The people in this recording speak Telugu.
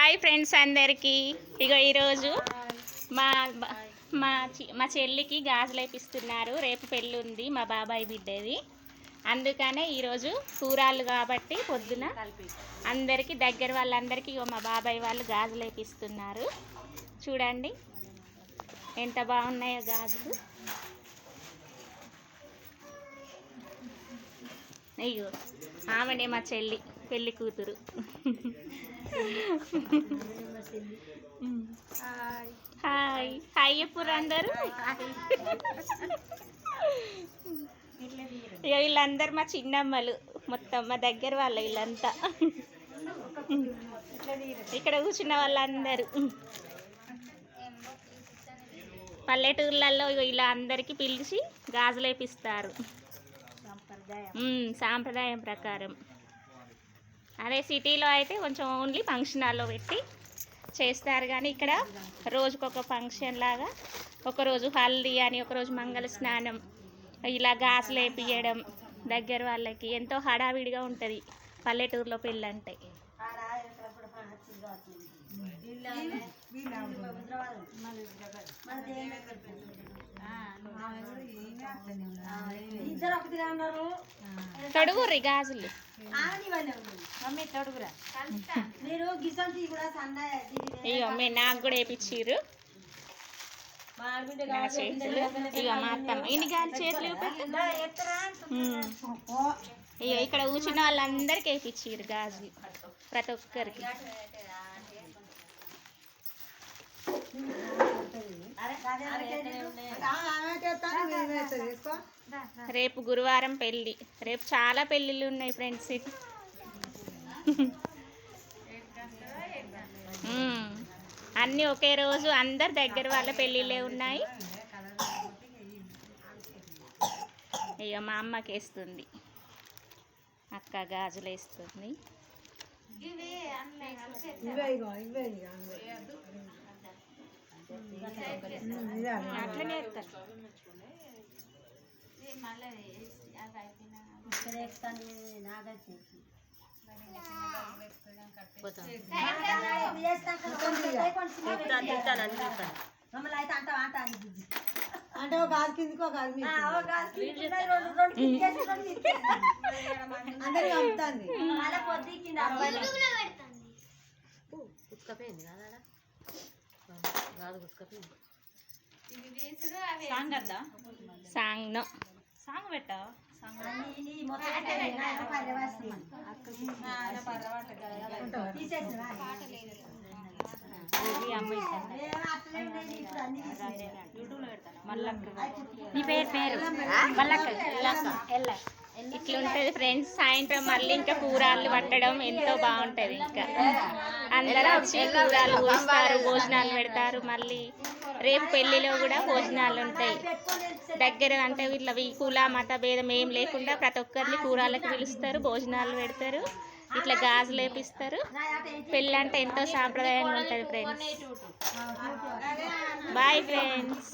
హాయ్ ఫ్రెండ్స్ అందరికీ. ఇగో ఈరోజు మా మా చెల్లికి గాజులు వేపిస్తున్నారు. రేపు పెళ్ళి ఉంది మా బాబాయ్ బిడ్డది. అందుకనే ఈరోజు కూరాళ్ళు కాబట్టి పొద్దున అందరికీ దగ్గర వాళ్ళందరికీ మా బాబాయ్ వాళ్ళు గాజులు వేపిస్తున్నారు. చూడండి ఎంత బాగున్నాయో గాజులు. అయ్యో ఆమెనే మా చెల్లి, పెళ్ళి కూతురు. హాయ్ హాయ్ చెప్పుర్రు అందరూ. ఇక వీళ్ళందరూ మా చిన్నమ్మలు, మొత్తం మా దగ్గర వాళ్ళ వీళ్ళంతా. ఇక్కడ కూర్చున్న వాళ్ళందరూ పల్లెటూర్లలో ఇలా అందరికీ పిలిచి గాజులు వేపిస్తారు సాంప్రదాయం ప్రకారం. అదే సిటీలో అయితే కొంచెం ఓన్లీ ఫంక్షన్ హాల్లో పెట్టి చేస్తారు, కానీ ఇక్కడ రోజుకొక ఫంక్షన్ లాగా, ఒకరోజు హల్దీ అని, ఒకరోజు మంగళ స్నానం, ఇలా గాజులు వేపియడం దగ్గర వాళ్ళకి ఎంతో హడావిడిగా ఉంటుంది పల్లెటూరులో పెళ్ళంటే. తొడుగుర్రి గాజులు. ఇగో మీ నాకు కూడా వేయించారు చేతులు. ఇక మా అత్తమ్మ ఇన్ని గాలి చేతులు. ఇక ఇక్కడ కూర్చున్న వాళ్ళందరికీ వేయించారు గాజులు, ప్రతి ఒక్కరికి. రేపు గురువారం పెళ్ళి. రేపు చాలా పెళ్ళిళ్ళు ఉన్నాయి ఫ్రెండ్స్. అన్నీ ఒకే రోజు అందరు దగ్గర వాళ్ళ పెళ్ళిళ్ళే ఉన్నాయి. ఇక మా అమ్మకి వేస్తుంది, అక్క గాజులు వేస్తుంది. అట్లనే అంటే ఒక గాజు కిందికి ఒక గాజు అందరికి అమ్ముతుంది. సాంగ్ పెట్టా ఇట్లుంటది ఫ్రెండ్స్. సాయంత్రం మళ్ళీ ఇంకా కూరాళ్ళు పట్టడం ఎంతో బాగుంటది. ఇంకా అందరూ వచ్చి కూరాళ్ళు పోస్తారు, భోజనాలు పెడతారు. మళ్ళీ రేపు పెళ్లిలో కూడా భోజనాలు ఉంటాయి దగ్గర. అంటే ఇట్లా కుల మత భేదం ఏం లేకుండా ప్రతి ఒక్కరిని కూరాళ్ళకి పిలుస్తారు, భోజనాలు పెడతారు, ఇట్లా గాజులు వేపిస్తారు. పెళ్ళి అంటే ఎంతో సాంప్రదాయంగా ఉంటుంది ఫ్రెండ్స్. Bye friends.